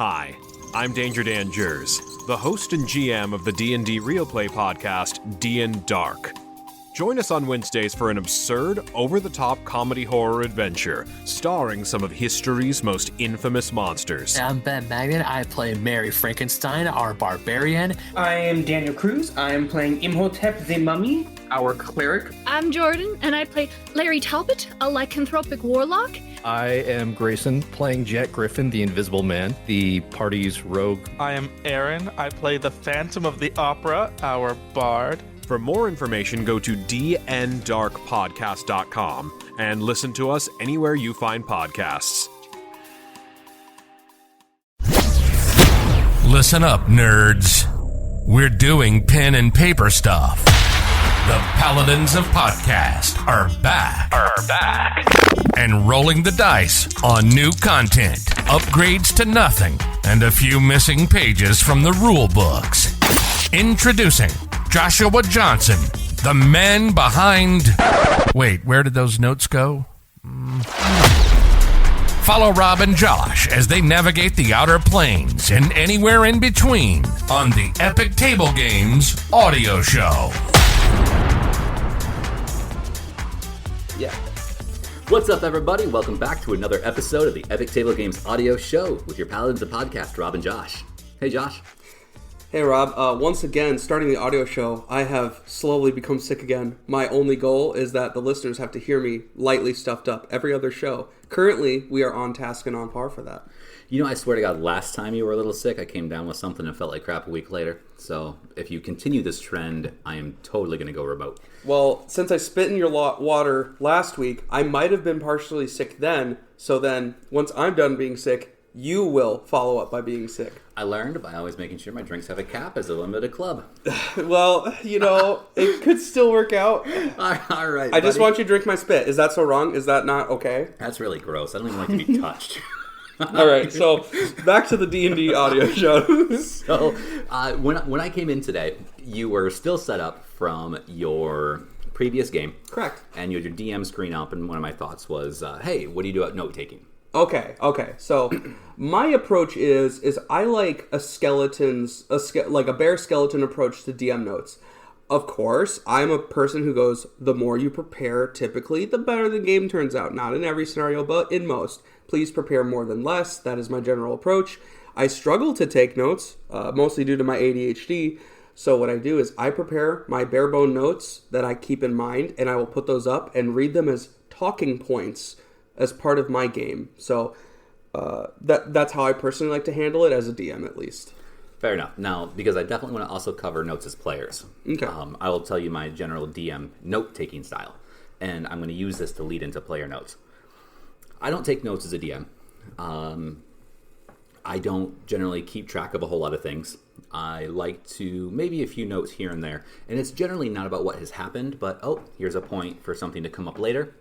Hi, I'm Danger Dan Jers, the host and GM of the D&D Real Play podcast, D&D Dark. Join us on Wednesdays for an absurd, over-the-top comedy horror adventure, starring some of history's most infamous monsters. I'm Ben Magnet. I play Mary Frankenstein, our barbarian. I am Daniel Cruz. I am playing Imhotep the Mummy, our cleric. I'm Jordan, and I play Larry Talbot, a lycanthropic warlock. I am Grayson, playing Jet Griffin, the Invisible Man, the party's rogue. I am Aaron. I play the Phantom of the Opera, our bard. For more information, go to dndarkpodcast.com and listen to us anywhere you find podcasts. Listen up, nerds. We're doing pen and paper stuff. The Paladins of Podcast are back. And rolling the dice on new content, upgrades to nothing, and a few missing pages from the rule books. Introducing Joshua Johnson, the man behind... Wait, where did those notes go? Follow Rob and Josh as they navigate the Outer Planes and anywhere in between on the Epic Table Games audio show. Yeah. What's up, everybody? Welcome back to another episode of the Epic Table Games audio show with your Paladins of Podcast, Rob and Josh. Hey, Josh. Hey Rob, once again, starting the audio show, I have slowly become sick again. My only goal is that the listeners have to hear me lightly stuffed up every other show. Currently, we are on task and on par for that. You know, I swear to God, last time you were a little sick, I came down with something and felt like crap a week later. So, if you continue this trend, I am totally going to go remote. Well, since I spit in your water last week, I might have been partially sick then. So then, once I'm done being sick, you will follow up by being sick. I learned by always making sure my drinks have a cap as a limited club. Well, you know, it could still work out. All right, I just want you to drink my spit. Is that so wrong? Is that not okay? That's really gross. I don't even like to be touched. All right, so back to the D&D audio show. So, when I came in today, you were still set up from your previous game. Correct. And you had your DM screen up, and one of my thoughts was, hey, what do you do at note-taking? Okay. So my approach is I like a bear skeleton approach to DM notes. Of course, I'm a person who goes, the more you prepare, typically, the better the game turns out. Not in every scenario, but in most. Please prepare more than less. That is my general approach. I struggle to take notes, mostly due to my ADHD. So what I do is I prepare my bare bone notes that I keep in mind, and I will put those up and read them as talking points as part of my game. So that's how I personally like to handle it as a DM, at least. Fair enough. Now, because I definitely want to also cover notes as players. Okay. I will tell you my general DM note-taking style, and I'm going to use this to lead into player notes. I don't take notes as a DM. I don't generally keep track of a whole lot of things. I like to maybe a few notes here and there, and it's generally not about what has happened, but, here's a point for something to come up later.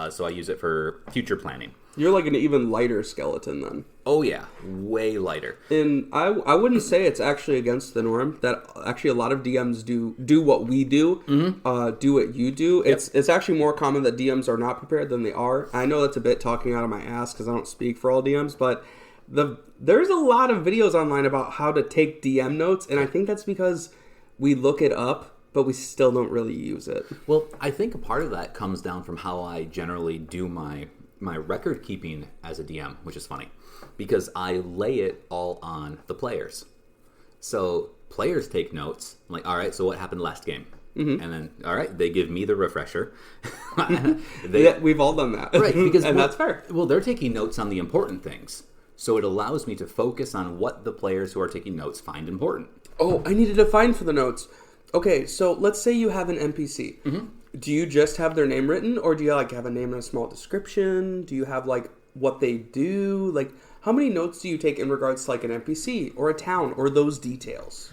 So I use it for future planning. You're like an even lighter skeleton then. Oh yeah, way lighter. And I wouldn't say it's actually against the norm that actually a lot of DMs do what we do, do what you do. Yep. It's actually more common that DMs are not prepared than they are. I know that's a bit talking out of my ass because I don't speak for all DMs, but there's a lot of videos online about how to take DM notes, and I think that's because we look it up, but we still don't really use it. Well, I think a part of that comes down from how I generally do my record keeping as a DM, which is funny, because I lay it all on the players. So players take notes, I'm like, all right, so what happened last game? Mm-hmm. And then, all right, they give me the refresher. We've all done that. Right, because and that's fair. Well, they're taking notes on the important things. So it allows me to focus on what the players who are taking notes find important. Oh, I need to define for the notes. Okay, so let's say you have an NPC. Mm-hmm. Do you just have their name written, or do you have a name and a small description? Do you have what they do? How many notes do you take in regards to an NPC or a town or those details?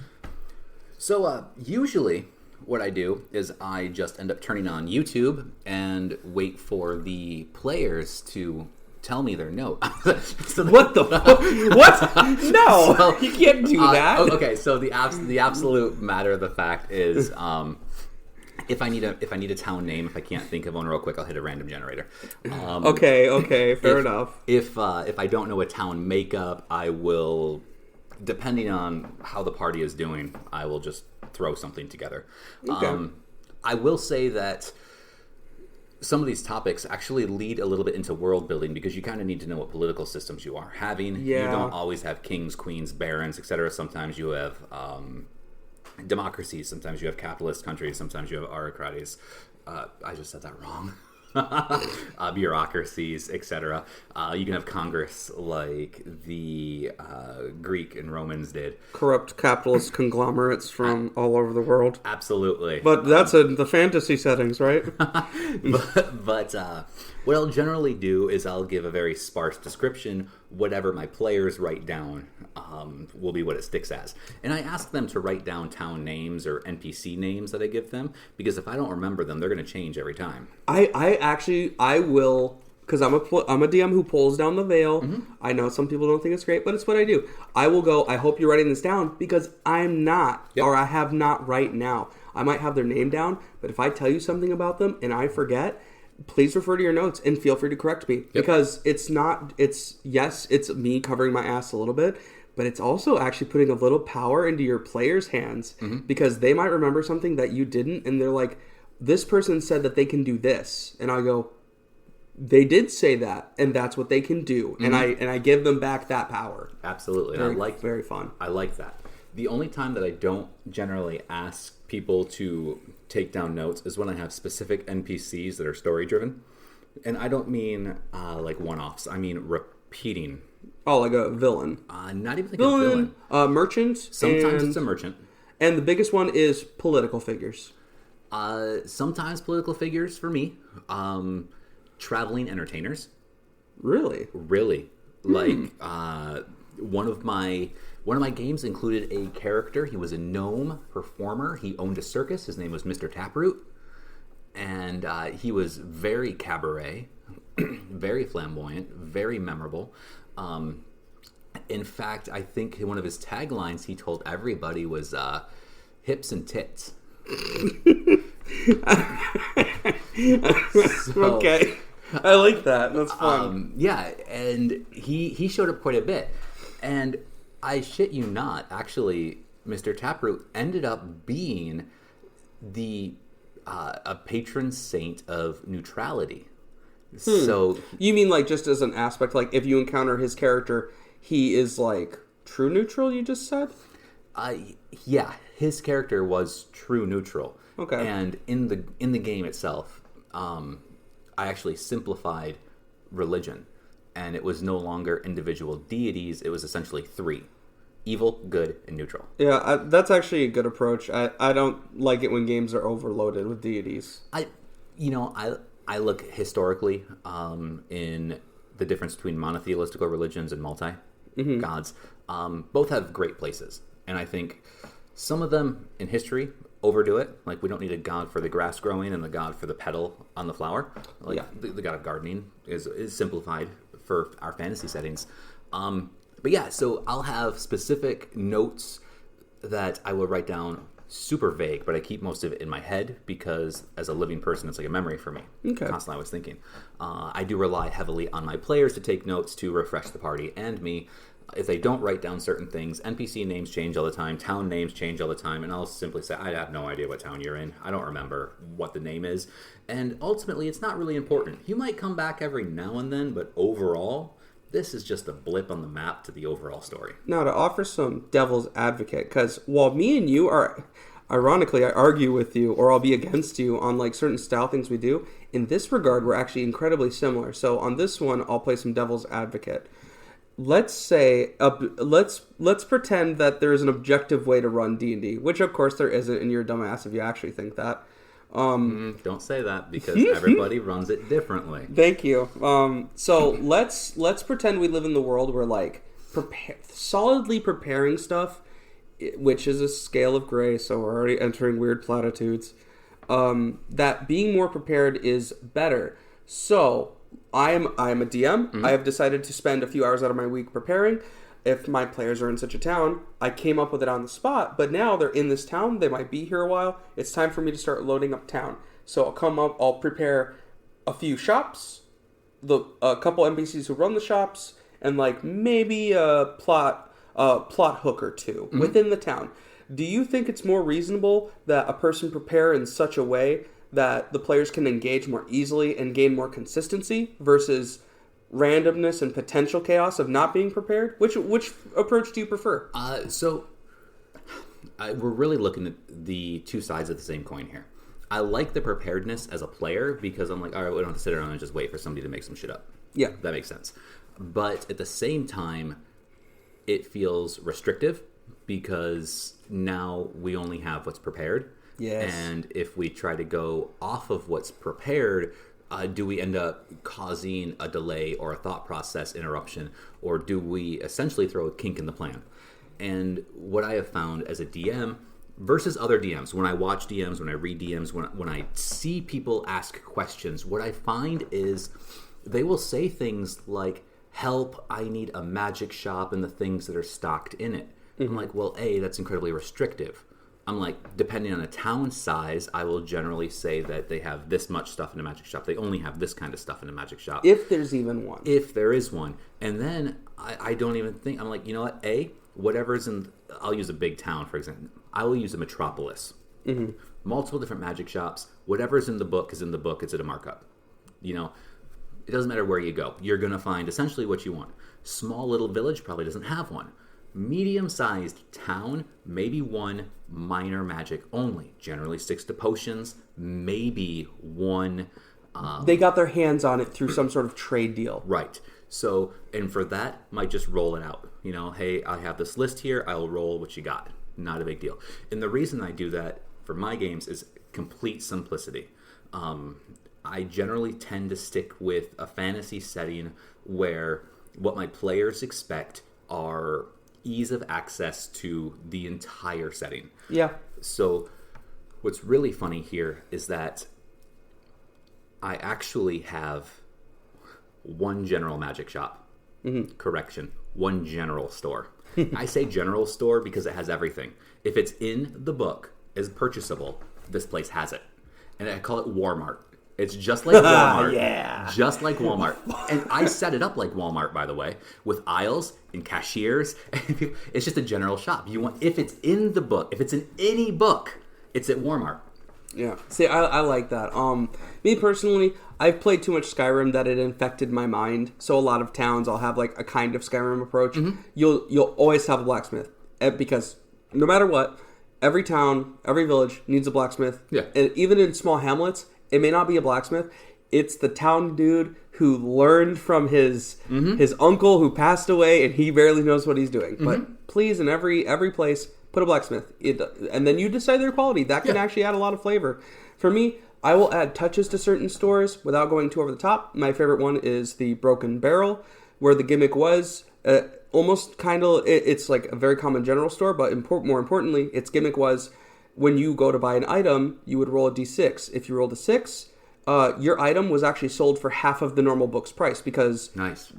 So usually what I do is I just end up turning on YouTube and wait for the players to tell me their note. What the fuck? What? No, so, you can't do that. Okay, so the absolute matter of the fact is If I need a town name, if I can't think of one real quick, I'll hit a random generator. Okay, fair enough. If I don't know a town makeup, I will, depending on how the party is doing, I will just throw something together. Okay. I will say that some of these topics actually lead a little bit into world building because you kind of need to know what political systems you are having. Yeah. You don't always have kings, queens, barons, etc. Sometimes you have democracies. Sometimes you have capitalist countries. Sometimes you have autocracies. I just said that wrong. Bureaucracies, etc. You can have Congress like the Greek and Romans did. Corrupt capitalist conglomerates from all over the world. Absolutely. But that's in the fantasy settings, right? but what I'll generally do is I'll give a very sparse description. Whatever my players write down will be what it sticks as. And I ask them to write down town names or NPC names that I give them, because if I don't remember them, they're going to change every time. I will, because I'm a DM who pulls down the veil. Mm-hmm. I know some people don't think it's great, but it's what I do. I will go, I hope you're writing this down, because I'm not, or I have not right now. I might have their name down, but if I tell you something about them and I forget, please refer to your notes and feel free to correct me. Because it's me covering my ass a little bit, but it's also actually putting a little power into your players' hands, because they might remember something that you didn't, and they're like, this person said that they can do this. And I go, they did say that, and that's what they can do. And I give them back that power. Absolutely. Very fun. I like that. The only time that I don't generally ask people to take down notes is when I have specific NPCs that are story driven. And I don't mean like one-offs. I mean repeating. Oh, like a villain. Not even like a villain. Merchant. Sometimes it's a merchant. And the biggest one is political figures. Sometimes political figures for me. Traveling entertainers. Really? Like one of my games included a character. He was a gnome performer. He owned a circus. His name was Mr. Taproot. And he was very cabaret, very flamboyant, very memorable. In fact, I think one of his taglines he told everybody was hips and tits. Okay. I like that. That's fun. Yeah, and he showed up quite a bit. And I shit you not, actually, Mr. Taproot ended up being a patron saint of neutrality. So you mean like just as an aspect, like if you encounter his character, he is like true neutral, you just said? Yeah, his character was true neutral. Okay. And in the game itself, I actually simplified religion, and it was no longer individual deities. It was essentially three: evil, good, and neutral. Yeah, that's actually a good approach. I don't like it when games are overloaded with deities. I look historically in the difference between monotheistical religions and multi-gods. Both have great places, and I think some of them in history overdo it. Like, we don't need a god for the grass growing and the god for the petal on the flower. Like, the god of gardening is simplified for our fantasy settings. But yeah, so I'll have specific notes that I will write down, super vague, but I keep most of it in my head because as a living person, it's like a memory for me. Okay. Constantly I was thinking. I do rely heavily on my players to take notes to refresh the party and me. If they don't write down certain things, NPC names change all the time, town names change all the time, and I'll simply say, I have no idea what town you're in. I don't remember what the name is. And ultimately, it's not really important. You might come back every now and then, but overall, this is just a blip on the map to the overall story. Now, to offer some devil's advocate, because while me and you are, ironically, I argue with you, or I'll be against you on like certain style things we do, in this regard, we're actually incredibly similar. So on this one, I'll play some devil's advocate. Let's say, let's pretend that there is an objective way to run D&D, which of course there isn't, and you're a dumbass if you actually think that. Don't say that, because everybody runs it differently. Thank you. So let's pretend we live in the world where like solidly preparing stuff, which is a scale of gray, so we're already entering weird platitudes. That being more prepared is better. So I am a DM. I have decided to spend a few hours out of my week preparing. if my players are in such a town, I came up with it on the spot, but now they're in this town, they might be here a while, it's time for me to start loading up town. So I'll come up, I'll prepare a few shops, a couple NPCs who run the shops, and like maybe a plot hook or two within the town. Do you think it's more reasonable that a person prepare in such a way that the players can engage more easily and gain more consistency versus randomness and potential chaos of not being prepared? Which approach do you prefer? We're really looking at the two sides of the same coin here. I like the preparedness as a player because I'm like, all right, we don't have to sit around and just wait for somebody to make some shit up. Yeah. That makes sense. But at the same time, it feels restrictive because now we only have what's prepared. Yes. And if we try to go off of what's prepared, do we end up causing a delay or a thought process interruption? Or do we essentially throw a kink in the plan? And what I have found as a DM versus other DMs, when I watch DMs, when I read DMs, when I see people ask questions, what I find is they will say things like, help, I need a magic shop and the things that are stocked in it. I'm like, well, that's incredibly restrictive. I'm like, depending on a town size, I will generally say that they have this much stuff in a magic shop. They only have this kind of stuff in a magic shop. If there's even one. If there is one. And then I don't even think, I'm like, you know what, whatever's in, I'll use a big town, for example. I will use a metropolis. Multiple different magic shops. Whatever's in the book is in the book. It's at a markup. You know, it doesn't matter where you go. You're going to find essentially what you want. Small little village probably doesn't have one. Medium-sized town, maybe one minor magic only. Generally sticks to potions, maybe one. They got their hands on it through some sort of trade deal. Right. So, and for that, might just roll it out. You know, hey, I have this list here. I'll roll what you got. Not a big deal. And the reason I do that for my games is complete simplicity. I generally tend to stick with a fantasy setting where what my players expect are ease of access to the entire setting. Yeah. So what's really funny here is that I actually have one general magic shop. Correction, one general store. I say general store because it has everything. If it's in the book as purchasable, this place has it. And I call it Walmart. It's just like Walmart. Yeah. Just like Walmart. And I set it up like Walmart, by the way, with aisles and cashiers. It's just a general shop. You want, if it's in the book, if it's in any book, it's at Walmart. Yeah. See, I like that. Me personally, I've played too much Skyrim that it infected my mind. So a lot of towns, I'll have like a kind of Skyrim approach. You'll always have a blacksmith because no matter what, every town, every village needs a blacksmith. Yeah. And even in small hamlets, it may not be a blacksmith. It's the town dude who learned from his uncle who passed away, and he barely knows what he's doing. But please, in every place, put a blacksmith. And then you decide their quality. That can actually add a lot of flavor. For me, I will add touches to certain stores without going too over the top. My favorite one is the Broken Barrel, where the gimmick was almost kind of, it's like a very common general store, but more importantly, its gimmick was when you go to buy an item, you would roll a d6. If you rolled a 6, your item was actually sold for half of the normal book's price because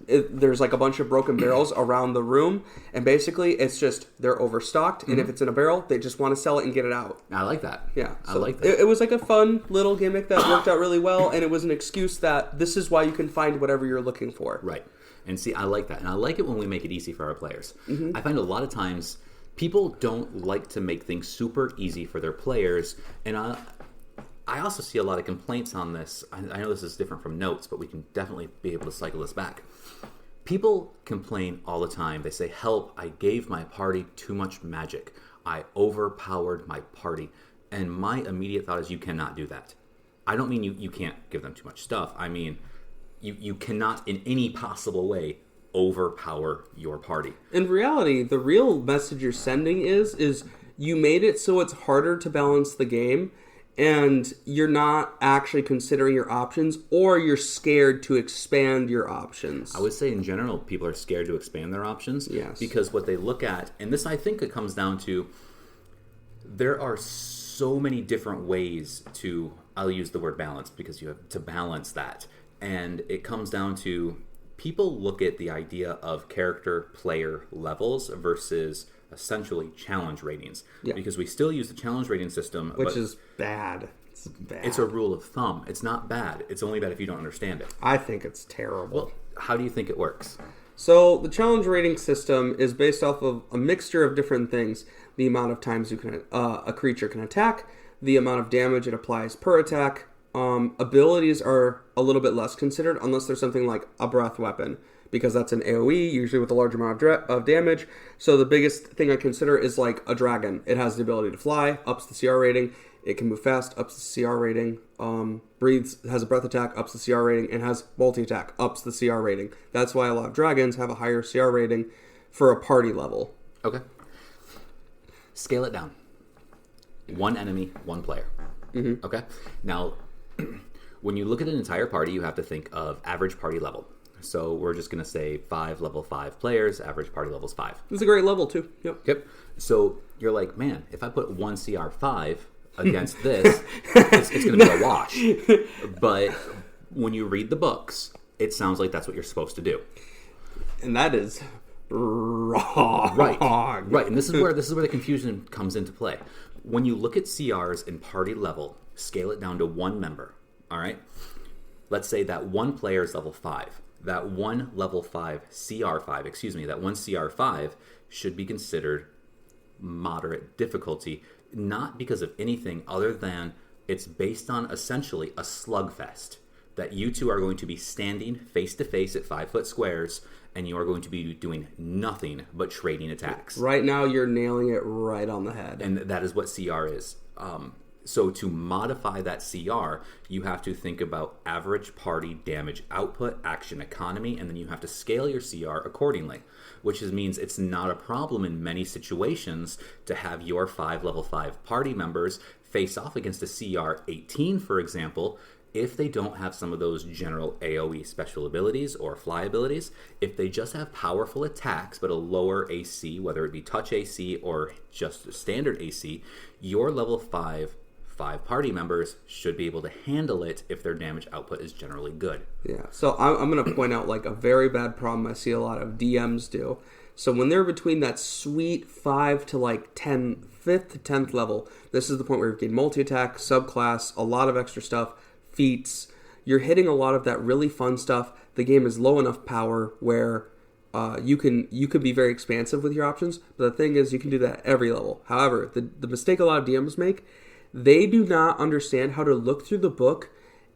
there's like a bunch of broken barrels around the room, and basically it's just they're overstocked, and if it's in a barrel, they just want to sell it and get it out. I like that. Yeah, I like that. It was like a fun little gimmick that worked out really well, and it was an excuse that this is why you can find whatever you're looking for. Right. And see, I like that. And I like it when we make it easy for our players. I find a lot of times people don't like to make things super easy for their players, and I also see a lot of complaints on this. I know this is different from notes, but we can definitely be able to cycle this back. People complain all the time. They say, help, I gave my party too much magic. I overpowered my party. And my immediate thought is you cannot do that. I don't mean you can't give them too much stuff. I mean, you cannot in any possible way overpower your party. In reality, the real message you're sending is you made it so it's harder to balance the game, and you're not actually considering your options, or you're scared to expand your options. I would say in general, people are scared to expand their options. Yes. Because what they look at, and this I think it comes down to, there are so many different ways to, I'll use the word balance because you have to balance that. And it comes down to people look at the idea of character player levels versus essentially challenge ratings. Yeah. Because we still use the challenge rating system. Which is bad. It's bad. It's a rule of thumb. It's not bad. It's only bad if you don't understand it. I think it's terrible. Well, how do you think it works? So the challenge rating system is based off of a mixture of different things. The amount of times a creature can attack, the amount of damage it applies per attack. Abilities are a little bit less considered unless there's something like a breath weapon, because that's an AoE, usually with a large amount of damage. So the biggest thing I consider is like a dragon. It has the ability to fly, ups the CR rating. It can move fast, ups the CR rating. Breathes, has a breath attack, ups the CR rating, and has multi-attack, ups the CR rating. That's why a lot of dragons have a higher CR rating for a party level. Okay. Scale it down. One enemy, one player. Mm-hmm. Okay? Now, when you look at an entire party, you have to think of average party level. So we're just going to say level 5 players, average party level is 5. It's a great level, too. Yep. So you're like, man, if I put one CR5 against this, it's going to be a wash. But when you read the books, it sounds like that's what you're supposed to do. And that is wrong. Right. And this is where the confusion comes into play. When you look at CRs in party level, scale it down to one member. All right. Let's say that one player is level 5. That one level 5 CR5, that one CR5 should be considered moderate difficulty, not because of anything other than it's based on essentially a slugfest. That you two are going to be standing face to face at 5 foot squares, and you are going to be doing nothing but trading attacks. Right now, you're nailing it right on the head. And that is what CR is. So to modify that CR, you have to think about average party damage output, action economy, and then you have to scale your CR accordingly, which means it's not a problem in many situations to have your 5 level 5 party members face off against a CR 18, for example, if they don't have some of those general AoE special abilities or fly abilities. If they just have powerful attacks but a lower AC, whether it be touch AC or just standard AC, your level 5 party members should be able to handle it if their damage output is generally good. Yeah, so I'm going to point out like a very bad problem I see a lot of DMs do. So when they're between that sweet 5 to like 10, 5th to 10th level, this is the point where you've gained multi-attack, subclass, a lot of extra stuff, feats. You're hitting a lot of that really fun stuff. The game is low enough power where you can be very expansive with your options, but the thing is you can do that at every level. However, the mistake a lot of DMs make, they do not understand how to look through the book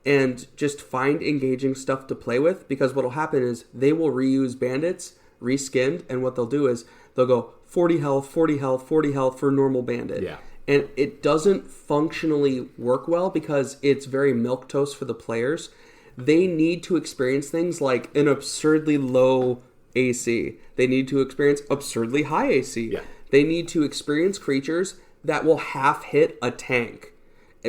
and just find engaging stuff to play with, because what will happen is they will reuse bandits, reskinned, and what they'll do is they'll go 40 health, 40 health, 40 health for normal bandit. Yeah. And it doesn't functionally work well because it's very milquetoast for the players. They need to experience things like an absurdly low AC. They need to experience absurdly high AC. Yeah. They need to experience creatures that will half hit a tank,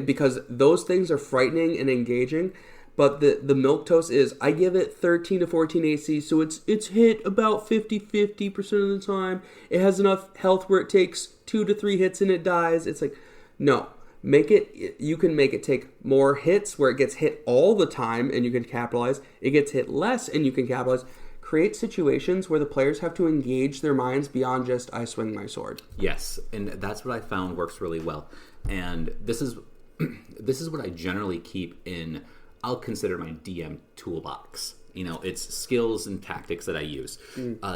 because those things are frightening and engaging. But the milquetoast is, I give it 13 to 14 AC, so it's hit about 50% of the time. It has enough health where it takes 2 to 3 hits and it dies. It's like, no. You can make it take more hits where it gets hit all the time and you can capitalize. It gets hit less and you can capitalize. Create situations where the players have to engage their minds beyond just, I swing my sword. Yes, and that's what I found works really well. And this is what I generally keep in, I'll consider my DM toolbox. It's skills and tactics that I use.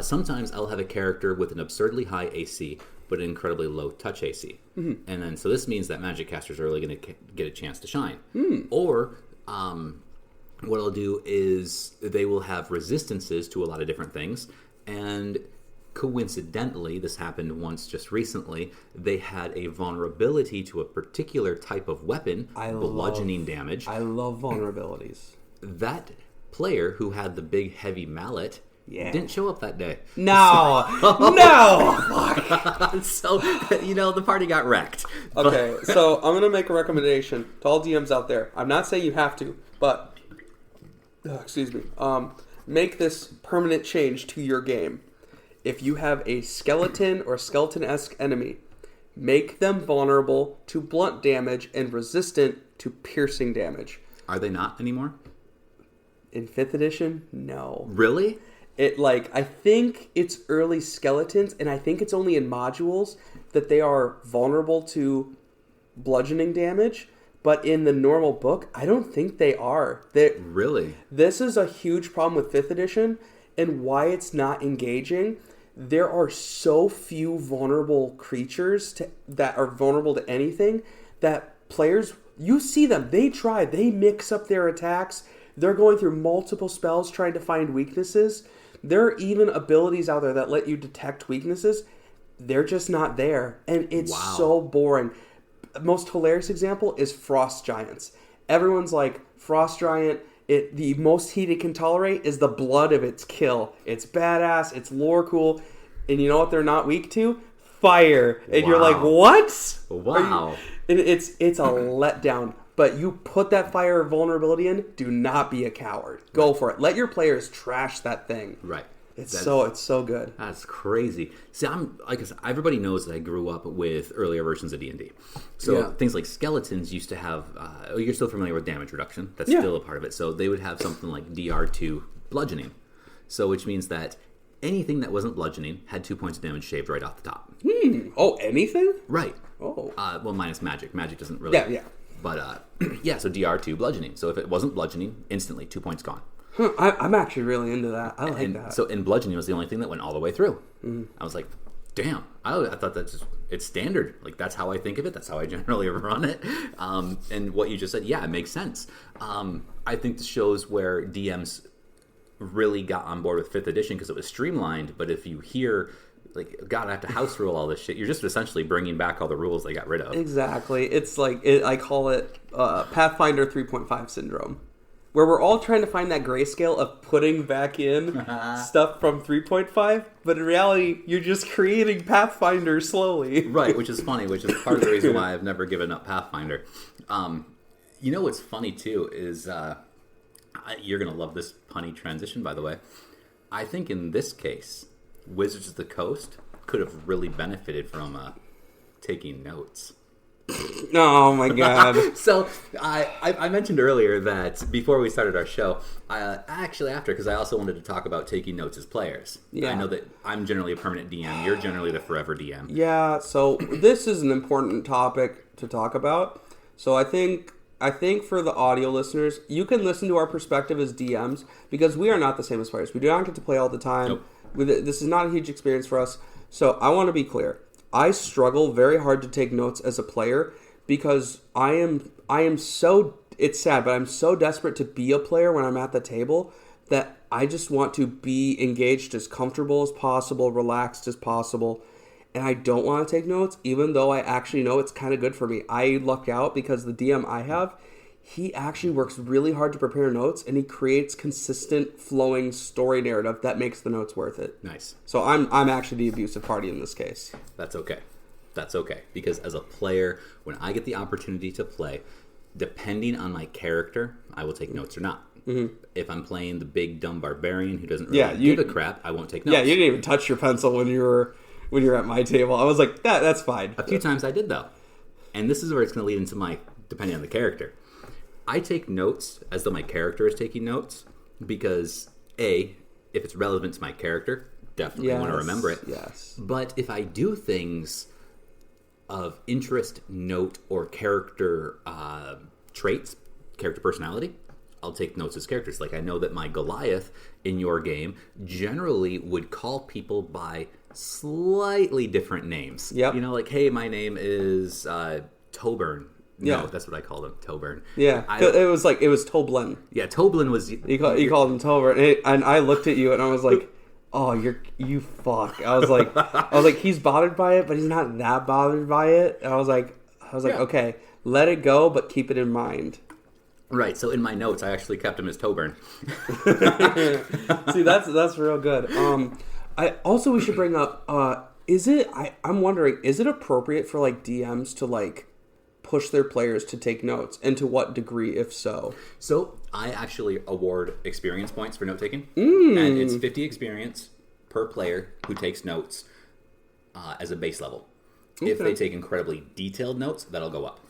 Sometimes I'll have a character with an absurdly high AC, but an incredibly low touch AC. Mm-hmm. And then, so this means that magic casters are really going to get a chance to shine. Or, what I'll do is they will have resistances to a lot of different things. And coincidentally, this happened once just recently, they had a vulnerability to a particular type of weapon, bludgeoning damage. I love vulnerabilities. That player who had the big heavy mallet didn't show up that day. No! So, the party got wrecked. Okay, so I'm going to make a recommendation to all DMs out there. I'm not saying you have to, but make this permanent change to your game. If you have a skeleton or skeleton-esque enemy, make them vulnerable to blunt damage and resistant to piercing damage. Are they not anymore? In 5th edition, no. Really? I think it's early skeletons, and I think it's only in modules that they are vulnerable to bludgeoning damage. But in the normal book, I don't think they are. Really? This is a huge problem with 5th edition, and why it's not engaging. There are so few vulnerable creatures that are vulnerable to anything that players, you see them, they try, they mix up their attacks. They're going through multiple spells trying to find weaknesses. There are even abilities out there that let you detect weaknesses. They're just not there. And it's so boring. Most hilarious example is Frost Giants. Everyone's like, Frost Giant, the most heat it can tolerate is the blood of its kill. It's badass, it's lore cool. And you know what they're not weak to? Fire. And you're like, what? Wow. And it's a letdown. But you put that fire vulnerability in, do not be a coward. Go for it. Let your players trash that thing. Right. It's so good. That's crazy. See, everybody knows that I grew up with earlier versions of D&D. So things like skeletons used to have, you're still familiar with damage reduction. That's still a part of it. So they would have something like DR2 bludgeoning. So which means that anything that wasn't bludgeoning had 2 points of damage shaved right off the top. Oh, anything? Right. Oh. Well, minus magic. Magic doesn't really... Yeah. But, so DR2 bludgeoning. So if it wasn't bludgeoning, instantly 2 points gone. Huh, I'm actually really into that. I like that. So, and bludgeoning was the only thing that went all the way through. I was like, damn. I thought it's standard. Like, that's how I think of it. That's how I generally run it. And what you just said, it makes sense. I think this shows where DMs really got on board with 5th edition because it was streamlined. But if you hear... like, God, I have to house rule all this shit. You're just essentially bringing back all the rules they got rid of. Exactly. It's like, I call it Pathfinder 3.5 syndrome, where we're all trying to find that grayscale of putting back in stuff from 3.5, but in reality, you're just creating Pathfinder slowly. Right, which is funny, which is part of the reason why I've never given up Pathfinder. You know what's funny, too, is you're going to love this punny transition, by the way. I think in this case... Wizards of the Coast could have really benefited from taking notes. Oh my god. So I mentioned earlier that before we started our show, actually after, because I also wanted to talk about taking notes as players. Yeah. I know that I'm generally a permanent DM. You're generally the forever DM. Yeah, so this is an important topic to talk about. So I think for the audio listeners, you can listen to our perspective as DMs, because we are not the same as players. We do not get to play all the time. Nope. This is not a huge experience for us. So I want to be clear. I struggle very hard to take notes as a player because I am so, it's sad, but I'm so desperate to be a player when I'm at the table that I just want to be engaged as comfortable as possible, relaxed as possible. And I don't want to take notes, even though I actually know it's kind of good for me. I luck out because the DM I have, he actually works really hard to prepare notes, and he creates consistent, flowing story narrative that makes the notes worth it. Nice. So I'm actually the abusive party in this case. That's okay. That's okay. Because as a player, when I get the opportunity to play, depending on my character, I will take notes or not. Mm-hmm. If I'm playing the big, dumb barbarian who doesn't really give a crap, I won't take notes. Yeah, you didn't even touch your pencil when you were at my table. I was like, that's fine. A few times I did, though. And this is where it's going to lead into my, depending on the character. I take notes as though my character is taking notes because, A, if it's relevant to my character, definitely want to remember it. Yes. But if I do things of interest, note, or character traits, character personality, I'll take notes as characters. Like I know that my Goliath in your game generally would call people by slightly different names. Yep. You know, like, hey, my name is Toburn. No, Yeah. that's what I called him, Toburn. Yeah, it was Toblin. Yeah, Toblin was... You called him Toburn, and I looked at you and I was like, oh, you fuck. I was like, he's bothered by it, but he's not that bothered by it. And I was like, okay, let it go, but keep it in mind. Right, so in my notes, I actually kept him as Toburn. See, that's real good. We should bring up, I'm wondering, is it appropriate for like DMs to like push their players to take notes, and to what degree, if so? So I actually award experience points for note taking, and it's 50 experience per player who takes notes as a base level. Okay. If they take incredibly detailed notes, that'll go up.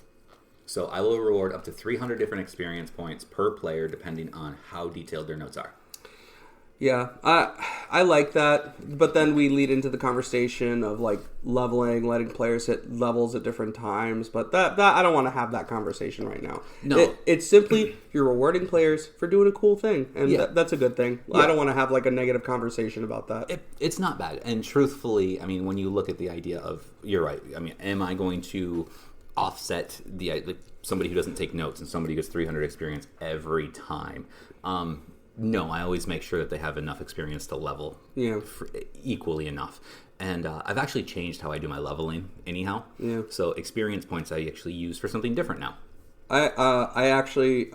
So I will reward up to 300 different experience points per player, depending on how detailed their notes are. Yeah, I like that, but then we lead into the conversation of like leveling, letting players hit levels at different times. But that I don't want to have that conversation right now. No, it's simply you're rewarding players for doing a cool thing, and that's a good thing. Yeah. I don't want to have like a negative conversation about that. It's not bad, and truthfully, I mean, when you look at the idea of, you're right. I mean, am I going to offset somebody who doesn't take notes and somebody who gets 300 experience every time? No, I always make sure that they have enough experience to level equally enough. And I've actually changed how I do my leveling anyhow. Yeah. So experience points I actually use for something different now. I actually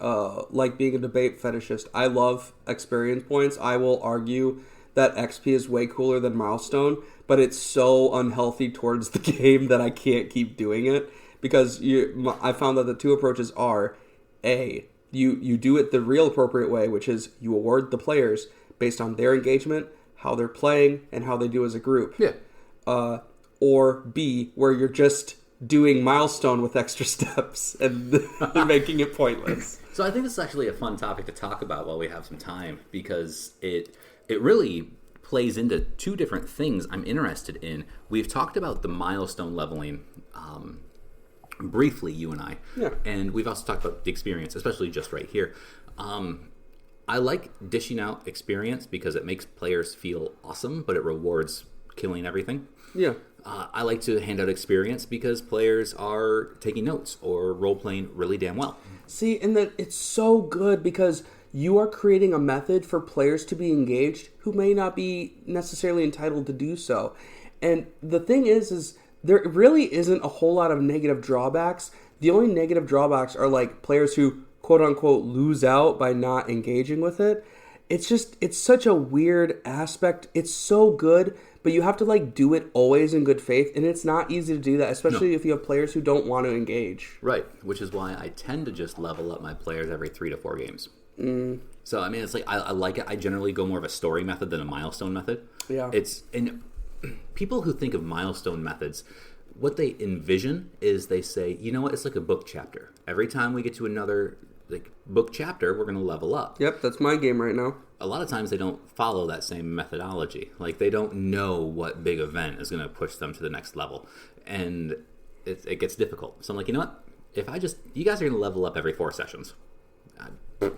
like being a debate fetishist. I love experience points. I will argue that XP is way cooler than milestone, but it's so unhealthy towards the game that I can't keep doing it. Because I found that the two approaches are, A, you do it the real appropriate way, which is you award the players based on their engagement, how they're playing, and how they do as a group. Yeah. Or B, where you're just doing milestone with extra steps and making it pointless. So I think this is actually a fun topic to talk about while we have some time, because it really plays into two different things I'm interested in. We've talked about the milestone leveling briefly, you and I, and we've also talked about the experience, especially just right here. I like dishing out experience because it makes players feel awesome, but it rewards killing everything. Yeah. I like to hand out experience because players are taking notes or role-playing really damn well. See, and that it's so good because you are creating a method for players to be engaged who may not be necessarily entitled to do so. And the thing is there really isn't a whole lot of negative drawbacks. The only negative drawbacks are like players who quote-unquote lose out by not engaging with it. It's such a weird aspect. It's so good, but you have to like do it always in good faith, and it's not easy to do that, especially if you have players who don't want to engage. Right, which is why I tend to just level up my players every 3 to 4 games. So I mean, it's like I like it. I generally go more of a story method than a milestone method. Yeah. And people who think of milestone methods, what they envision is they say, you know what, it's like a book chapter. Every time we get to another book chapter, we're going to level up. Yep, that's my game right now. A lot of times they don't follow that same methodology. Like, they don't know what big event is going to push them to the next level. And it gets difficult. So I'm like, you know what? You guys are going to level up every 4 sessions.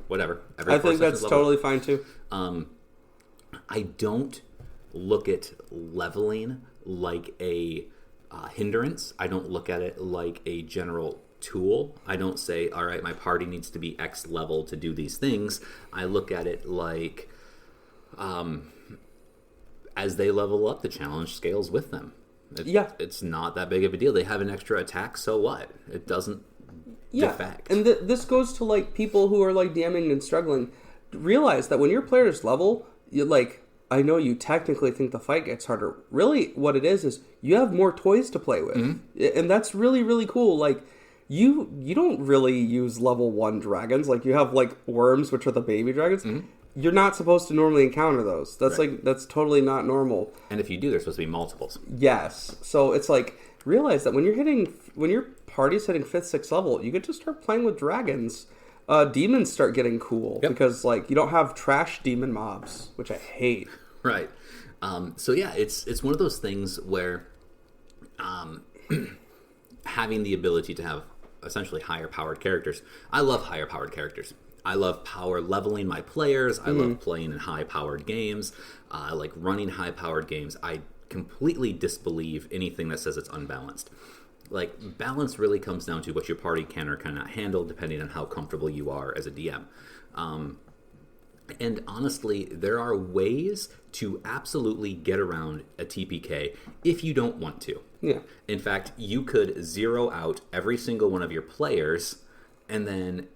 Whatever. I think that's totally fine too. I don't look at leveling like a hindrance. I don't look at it like a general tool. I don't say, all right, my party needs to be X level to do these things. I look at it like as they level up, the challenge scales with them. It's not that big of a deal. They have an extra attack, so what? It doesn't defect. And this goes to like people who are like DMing and struggling. Realize that when your players level, you like, I know you technically think the fight gets harder. Really, what it is you have more toys to play with. Mm-hmm. And that's really, really cool. Like, you don't really use level 1 dragons. Like, you have, like, worms, which are the baby dragons. Mm-hmm. You're not supposed to normally encounter those. That's, that's totally not normal. And if you do, they're supposed to be multiples. Yes. So, it's like, realize that when your party's hitting 5th, 6th level, you get to start playing with dragons. Demons start getting cool because, like, you don't have trash demon mobs, which I hate. Right. So yeah, it's one of those things where having the ability to have essentially higher powered characters. I love higher powered characters. I love power leveling my players. I love playing in high powered games. I like running high powered games. I completely disbelieve anything that says it's unbalanced. Like, balance really comes down to what your party can or cannot handle, depending on how comfortable you are as a DM. And honestly, there are ways to absolutely get around a TPK if you don't want to. Yeah. In fact, you could zero out every single one of your players, and then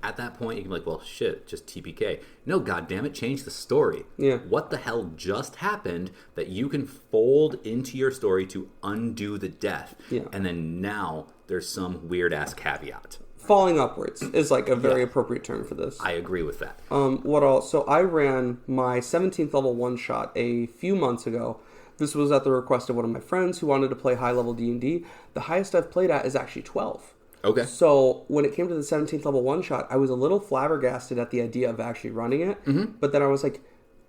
at that point, you can be like, well, shit, just TPK. No, goddammit, change the story. Yeah. What the hell just happened that you can fold into your story to undo the death? Yeah. And then now there's some weird-ass caveat. Falling upwards is like a very appropriate term for this. I agree with that. So I ran my 17th level one-shot a few months ago. This was at the request of one of my friends who wanted to play high-level D&D. The highest I've played at is actually 12. Okay. So when it came to the 17th level one-shot, I was a little flabbergasted at the idea of actually running it. Mm-hmm. But then I was like,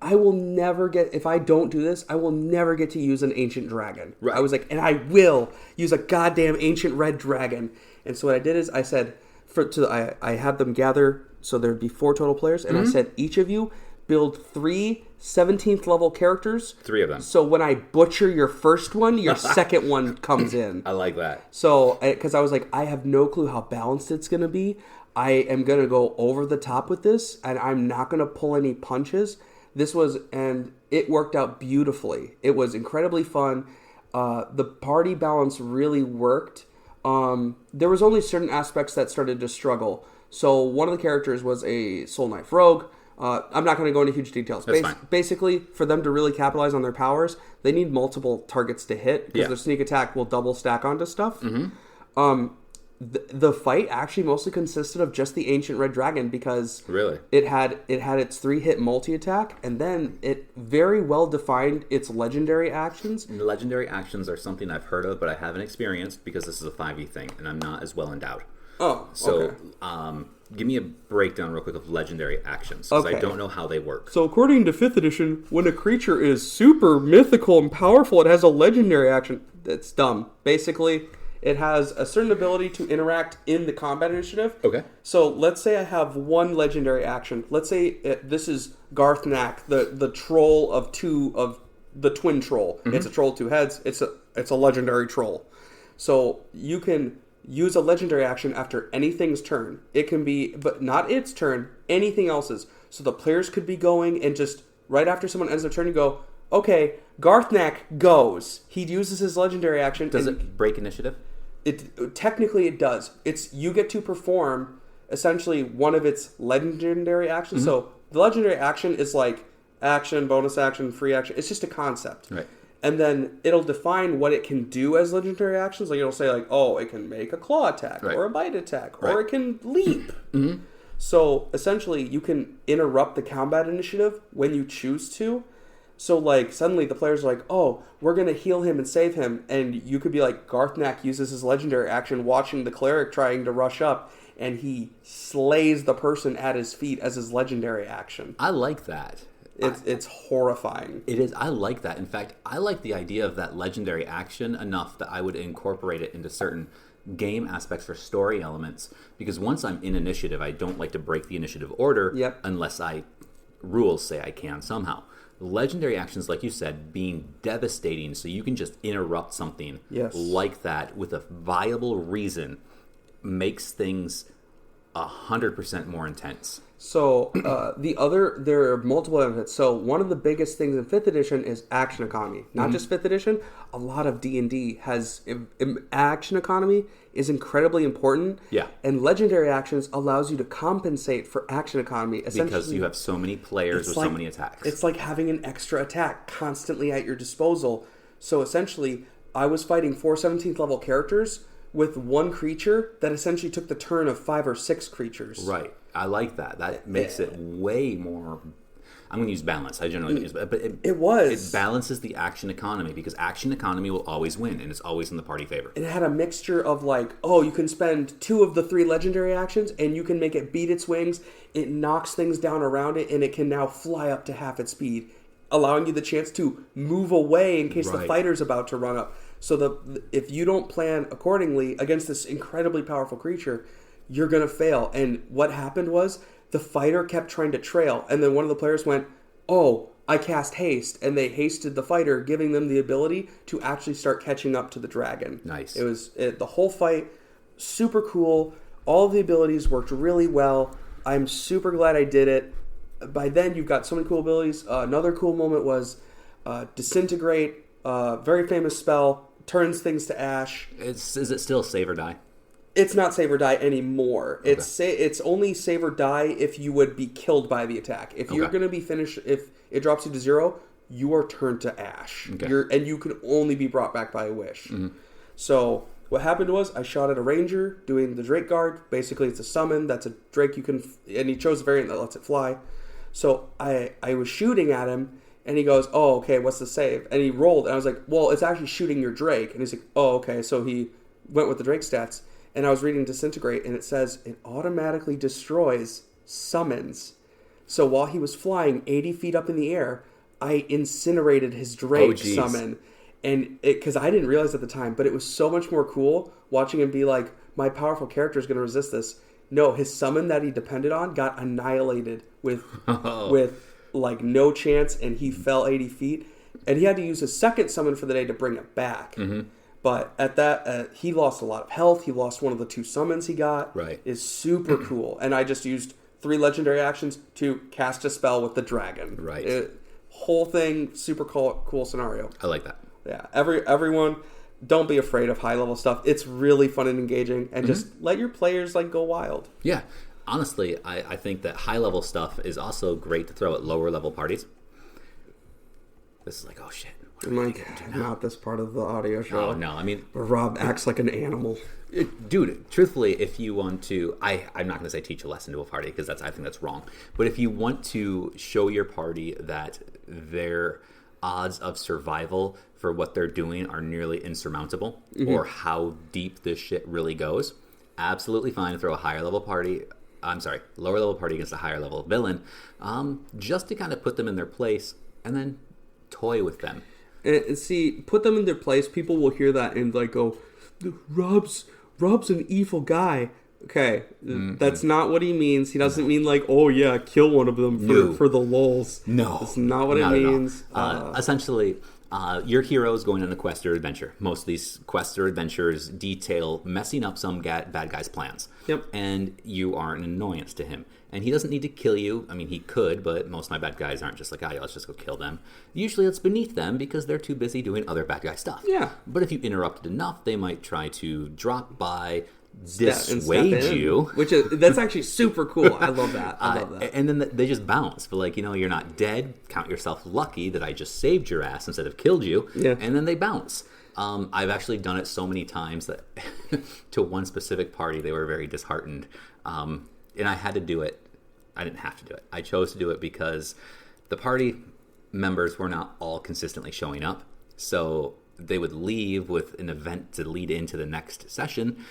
I will never get, if I don't do this, I will never get to use an ancient dragon. Right. I was like, and I will use a goddamn ancient red dragon. And so what I did is I said, I had them gather, so there'd be 4 total players, and I said, each of you build 3 17th level characters. 3 of them. So when I butcher your first one, your second one comes in. I like that. So, because I was like, I have no clue how balanced it's going to be. I am going to go over the top with this, and I'm not going to pull any punches. And it worked out beautifully. It was incredibly fun. The party balance really worked. There was only certain aspects that started to struggle. So one of the characters was a Soul Knife Rogue. I'm not going to go into huge details. That's fine. Basically, for them to really capitalize on their powers, they need multiple targets to hit because their sneak attack will double stack onto stuff. Mm-hmm. The fight actually mostly consisted of just the ancient red dragon because it had its 3-hit multi-attack, and then it very well defined its legendary actions. Legendary actions are something I've heard of, but I haven't experienced because this is a 5e thing, and I'm not as well endowed. Oh, so okay. Give me a breakdown real quick of legendary actions, because I don't know how they work. So according to 5th edition, when a creature is super mythical and powerful, it has a legendary action. That's dumb. Basically, it has a certain ability to interact in the combat initiative. Okay. So let's say I have one legendary action. Let's say this is Garthnak, the troll of the twin troll. Mm-hmm. It's a troll with 2 heads. It's a legendary troll. So you can use a legendary action after anything's turn. It can be, but not its turn, anything else's. So the players could be going, and just right after someone ends their turn, you go, okay, Garthnak goes. He uses his legendary action. Does it break initiative? Technically it does. You get to perform essentially one of its legendary actions. Mm-hmm. So the legendary action is like action, bonus action, free action. It's just a concept. Right. And then it'll define what it can do as legendary actions. Like it'll say like, oh, it can make a claw attack or a bite attack or it can leap. Mm-hmm. So essentially you can interrupt the combat initiative when you choose to. So like suddenly the players are like, oh, we're going to heal him and save him. And you could be like, Garthnak uses his legendary action watching the cleric trying to rush up, and he slays the person at his feet as his legendary action. I like that. It's horrifying. It is. I like that. In fact, I like the idea of that legendary action enough that I would incorporate it into certain game aspects for story elements. Because once I'm in initiative, I don't like to break the initiative order unless rules say I can somehow. Legendary actions, like you said, being devastating, so you can just interrupt something like that with a viable reason, makes things 100% more intense. So there are multiple benefits. So one of the biggest things in 5th edition is action economy. Not just 5th edition. A lot of D&D has action economy is incredibly important. Yeah. And legendary actions allows you to compensate for action economy. Because you have so many players with so many attacks. It's like having an extra attack constantly at your disposal. So essentially, I was fighting 4 17th level characters with one creature that essentially took the turn of 5 or 6 creatures. Right. I like that. That makes it way more... I'm going to use balance. I generally don't use it. But it balances the action economy, because action economy will always win, and it's always in the party favor. It had a mixture of like, oh, you can spend 2 of the 3 legendary actions, and you can make it beat its wings. It knocks things down around it, and it can now fly up to half its speed, allowing you the chance to move away in case the fighter's about to run up. So if you don't plan accordingly against this incredibly powerful creature, you're going to fail. And what happened was the fighter kept trying to trail, and then one of the players went, oh, I cast haste, and they hasted the fighter, giving them the ability to actually start catching up to the dragon. Nice. It was the whole fight, super cool. All of the abilities worked really well. I'm super glad I did it. By then, you've got so many cool abilities. Another cool moment was Disintegrate, very famous spell, turns things to ash. Is it still save or die? It's not save or die anymore. Okay. It's only save or die if you would be killed by the attack. If you're going to be finished, if it drops you to 0, you are turned to ash. Okay. And you can only be brought back by a wish. Mm-hmm. So what happened was I shot at a ranger doing the Drake Guard. Basically, it's a summon. That's a Drake you can... And he chose a variant that lets it fly. So I was shooting at him, and he goes, oh, okay, what's the save? And he rolled, and I was like, well, it's actually shooting your Drake. And he's like, oh, okay. So he went with the Drake stats. and I was reading Disintegrate, and it says it automatically destroys summons. So while he was flying 80 feet up in the air, I incinerated his Drake summon. And because I didn't realize at the time, but it was so much more cool watching him be like, my powerful character is going to resist this. No, his summon that he depended on got annihilated with like no chance, and he fell 80 feet. And he had to use his second summon for the day to bring it back. But at that, he lost a lot of health. He lost one of the 2 summons he got. Right. It's super cool. And I just used 3 legendary actions to cast a spell with the dragon. Right. Whole thing, super cool scenario. I like that. Yeah. Everyone, don't be afraid of high level stuff. It's really fun and engaging, and just let your players like go wild. Yeah. Honestly, I think that high level stuff is also great to throw at lower level parties. This is like, oh shit. I'm like, not this part of the audio show. Oh, no. I mean, where Rob acts like an animal. Dude, truthfully, if you want to, I'm not going to say teach a lesson to a party, because I think that's wrong. But if you want to show your party that their odds of survival for what they're doing are nearly insurmountable, or how deep this shit really goes, absolutely fine to throw a lower level party against a higher level villain, just to kind of put them in their place and then toy with them. And see, put them in their place. People will hear that and like go, Rob's an evil guy. Okay, that's not what he means. He doesn't mean like, oh yeah, kill one of them for the lulz. No, that's not what it means. Essentially, your hero is going on a quest or adventure. Most of these quests or adventures detail messing up some bad guy's plans. Yep. And you are an annoyance to him. And he doesn't need to kill you. I mean, he could, but most of my bad guys aren't just like, yeah, let's just go kill them. Usually it's beneath them because they're too busy doing other bad guy stuff. Yeah. But if you interrupt enough, they might try to drop by, dissuade you, that's actually super cool. I love that. And then they just bounce. But like, you're not dead. Count yourself lucky that I just saved your ass instead of killed you. Yeah. And then they bounce. I've actually done it so many times that to one specific party they were very disheartened, and I had to do it. I didn't have to do it. I chose to do it because the party members were not all consistently showing up, so they would leave with an event to lead into the next session.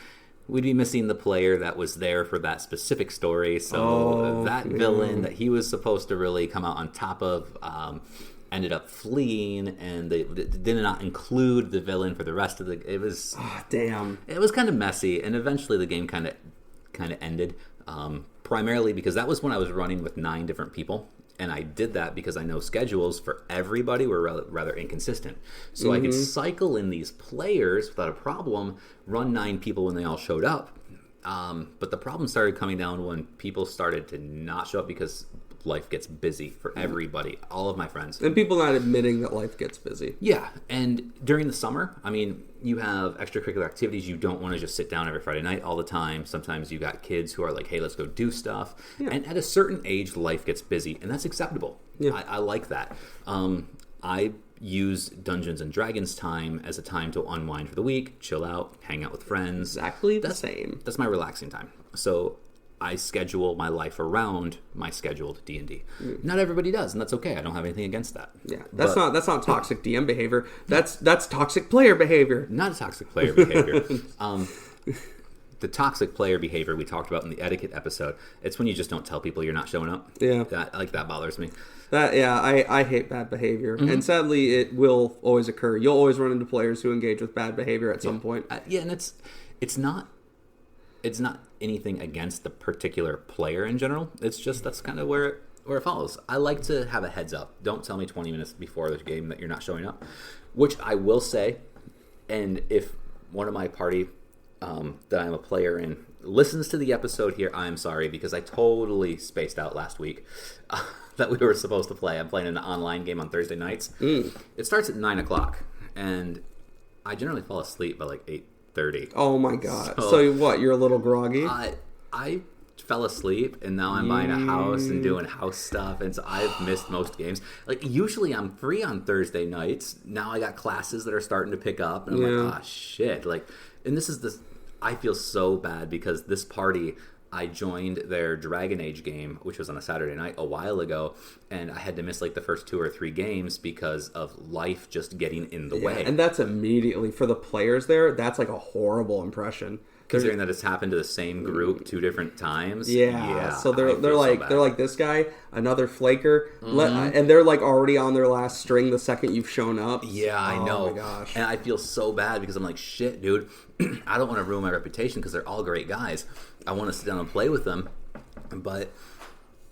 We'd be missing the player that was there for that specific story. So villain that he was supposed to really come out on top of ended up fleeing, and they did not include the villain for the rest of the. It was It was kind of messy, and eventually the game kind of ended. Primarily because that was when I was running with 9 different people. And I did that because I know schedules for everybody were rather inconsistent. So I could cycle in these players without a problem, run 9 people when they all showed up. But the problem started coming down when people started to not show up because life gets busy for everybody, all of my friends. And people not admitting that life gets busy. Yeah, and during the summer, I mean, you have extracurricular activities. You don't want to just sit down every Friday night all the time. Sometimes you got kids who are like, hey, let's go do stuff. Yeah. And at a certain age, life gets busy, and that's acceptable. Yeah. I like that. I use Dungeons and Dragons time as a time to unwind for the week, chill out, hang out with friends. Exactly the same. That's my relaxing time. So I schedule my life around my scheduled D&D. Not everybody does, and that's okay. I don't have anything against that. Yeah, that's not toxic DM behavior. That's toxic player behavior. Not a toxic player behavior. The toxic player behavior we talked about in the etiquette episode. It's when you just don't tell people you're not showing up. Yeah, that bothers me. I hate bad behavior, and sadly, it will always occur. You'll always run into players who engage with bad behavior at some point. And it's not anything against the particular player in general. It's just that's kind of where it follows. I like to have a heads up. Don't tell me 20 minutes before the game that you're not showing up, which I will say. And if one of my party that I'm a player in listens to the episode here, I'm sorry, because I totally spaced out last week that we were supposed to play. I'm playing an online game on Thursday nights. It starts at 9 o'clock, and I generally fall asleep by like 8:30. Oh my god! So what? You're a little groggy. I fell asleep, and now I'm buying a house and doing house stuff, and so I've missed most games. Like usually I'm free on Thursday nights. Now I got classes that are starting to pick up, and I'm like, shit! Like, and this is this. I feel so bad because this party, I joined their Dragon Age game, which was on a Saturday night a while ago, and I had to miss like the first 2 or 3 games because of life just getting in the way. And that's immediately, for the players there, that's like a horrible impression. Considering that it's happened to the same group 2 different times. Yeah. So they're so like bad. they're like this guy, another flaker, and they're like already on their last string the second you've shown up. Yeah, I know. Oh my gosh. And I feel so bad because I'm like, shit, dude. I don't want to ruin my reputation because they're all great guys. I want to sit down and play with them, but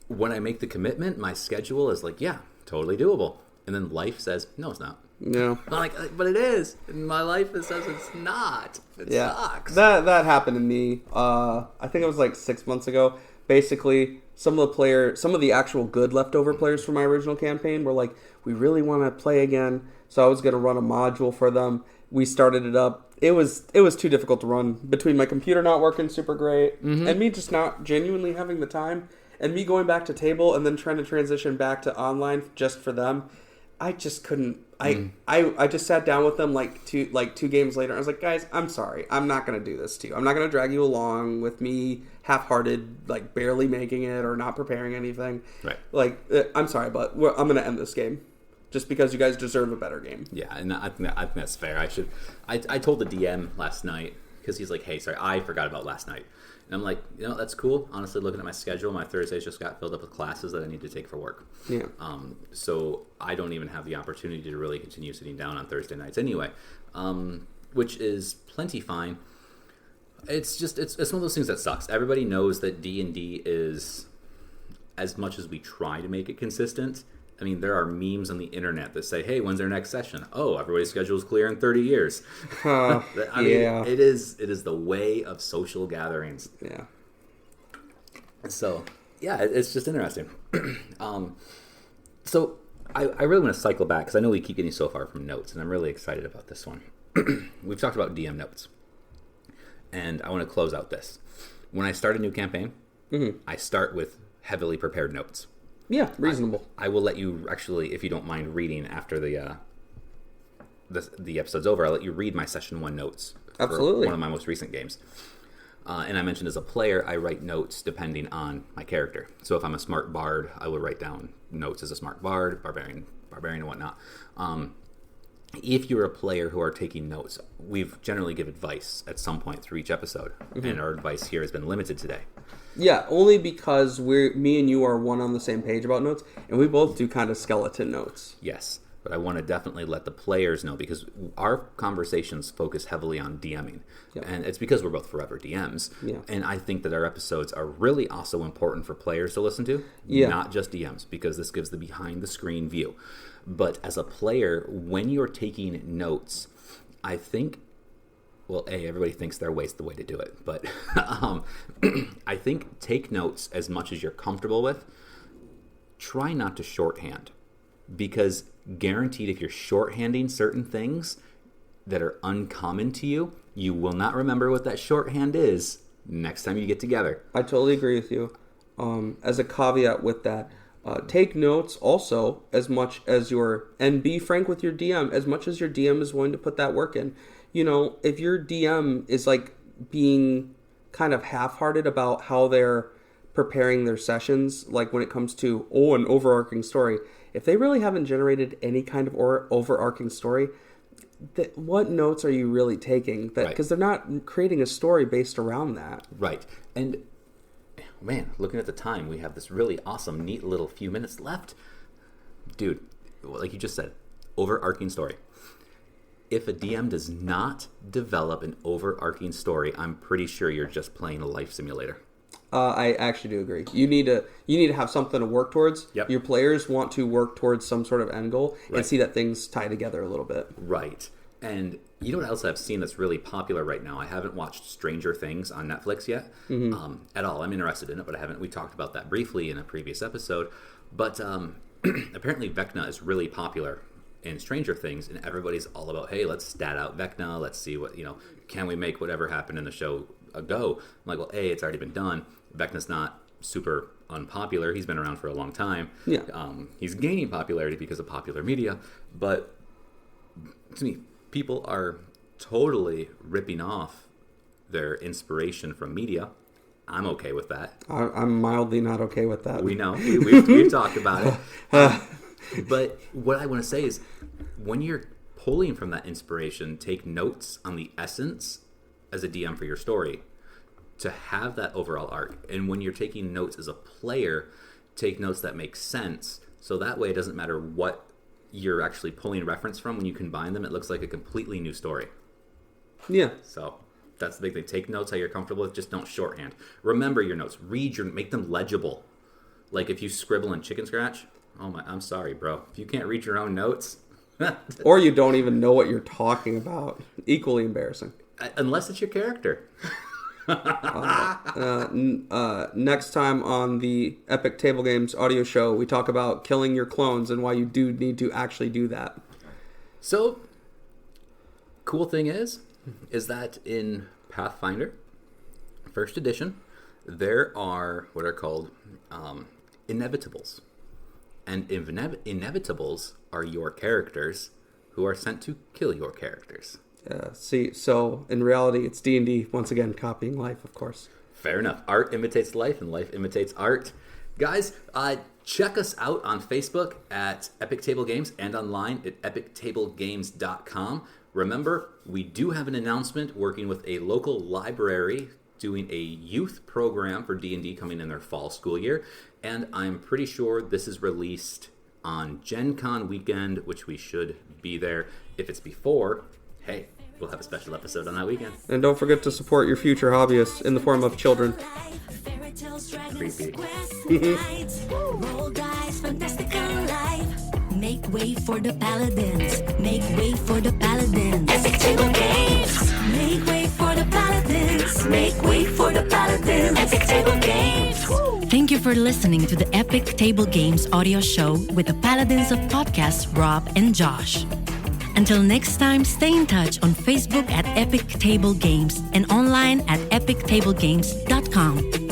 when I make the commitment, my schedule is like, yeah, totally doable. And then life says, no, it's not. No. I'm like, but it is. And my life says it's not. It sucks. That happened to me. I think it was like 6 months ago. Basically, some of the actual good leftover players from my original campaign were like, we really want to play again. So I was going to run a module for them. We started it up. It was too difficult to run between my computer not working super great and me just not genuinely having the time. And me going back to table and then trying to transition back to online just for them, I just couldn't. I just sat down with them like two games later. I was like, guys, I'm sorry. I'm not going to do this to you. I'm not going to drag you along with me half-hearted, like barely making it or not preparing anything. Right. Like, I'm sorry, but I'm going to end this game just because you guys deserve a better game. Yeah, and I think that's fair. I told the DM last night because he's like, hey, sorry, I forgot about last night. And I'm like, that's cool. Honestly, looking at my schedule, my Thursdays just got filled up with classes that I need to take for work. Yeah. So I don't even have the opportunity to really continue sitting down on Thursday nights anyway, which is plenty fine. It's just it's one of those things that sucks. Everybody knows that D&D is, as much as we try to make it consistent. I mean, there are memes on the internet that say, hey, when's their next session? Oh, everybody's schedule is clear in 30 years. I mean, it is the way of social gatherings. Yeah. So, yeah, it's just interesting. So, I really want to cycle back, because I know we keep getting so far from notes, and I'm really excited about this one. We've talked about DM notes, and I want to close out this. When I start a new campaign, I start with heavily prepared notes. Yeah, reasonable. I will let you actually, if you don't mind reading after the episode's over, I'll let you read my session 1 notes. Absolutely. For one of my most recent games. And I mentioned as a player, I write notes depending on my character. So if I'm a smart bard, I will write down notes as a smart bard, barbarian and whatnot. If you're a player who are taking notes, we've generally give advice at some point through each episode. And our advice here has been limited today. Yeah, only because me and you are one on the same page about notes, and we both do kind of skeleton notes. Yes, but I want to definitely let the players know, because our conversations focus heavily on DMing. Yep. And it's because we're both forever DMs. Yeah. And I think that our episodes are really also important for players to listen to, not just DMs, because this gives the behind-the-screen view. But as a player, when you're taking notes, I think... Well, everybody thinks their way's the way to do it. But I think take notes as much as you're comfortable with. Try not to shorthand. Because guaranteed, if you're shorthanding certain things that are uncommon to you, you will not remember what that shorthand is next time you get together. I totally agree with you. As a caveat with that, take notes also as much as and be frank with your DM, as much as your DM is willing to put that work in. If your DM is like being kind of half-hearted about how they're preparing their sessions, like when it comes to, an overarching story, if they really haven't generated any kind of overarching story, what notes are you really taking? Because they're not creating a story based around that. Right. And, man, looking at the time, we have this really awesome, neat little few minutes left. Dude, like you just said, overarching story. If a DM does not develop an overarching story, I'm pretty sure you're just playing a life simulator. I actually do agree. You need to have something to work towards. Yep. Your players want to work towards some sort of end goal and see that things tie together a little bit. Right. And you know what else I've seen that's really popular right now? I haven't watched Stranger Things on Netflix yet at all. I'm interested in it, but I haven't. We talked about that briefly in a previous episode. But apparently Vecna is really popular in Stranger Things, and everybody's all about, hey, let's stat out Vecna, let's see what, can we make whatever happened in the show a go? I'm like, well, it's already been done. Vecna's not super unpopular. He's been around for a long time. Yeah. He's gaining popularity because of popular media, but to me, people are totally ripping off their inspiration from media. I'm okay with that. I'm mildly not okay with that. We know. We've talked about it. But what I want to say is, when you're pulling from that inspiration, take notes on the essence as a DM for your story to have that overall arc. And when you're taking notes as a player, take notes that make sense. So that way it doesn't matter what you're actually pulling reference from. When you combine them, it looks like a completely new story. Yeah. So that's the big thing. Take notes how you're comfortable with. Just don't shorthand. Remember your notes. Make them legible. Like if you scribble in chicken scratch, I'm sorry, bro. If you can't read your own notes... Or you don't even know what you're talking about. Equally embarrassing. Unless it's your character. Next time on the Epic Table Games audio show, we talk about killing your clones and why you do need to actually do that. So, cool thing is that in Pathfinder, first edition, there are what are called inevitables. And inevitables are your characters who are sent to kill your characters. So in reality, it's D&D, once again, copying life, of course. Fair enough. Art imitates life, and life imitates art. Guys, check us out on Facebook at Epic Table Games and online at epictablegames.com. Remember, we do have an announcement working with a local library doing a youth program for D&D coming in their fall school year, and I'm pretty sure this is released on Gen Con weekend, which we should be there. If it's before, hey, we'll have a special episode on that weekend. And don't forget to support your future hobbyists in the form of children. Creepy. Roll dice, fantastical life. Make way for the paladins. Make way for the paladins. Epic Table Games. Make way for the paladins. Make way for the paladins. Epic Table Games. Thank you for listening to the Epic Table Games audio show with the Paladins of Podcasts, Rob and Josh. Until next time, stay in touch on Facebook at Epic Table Games and online at epictablegames.com.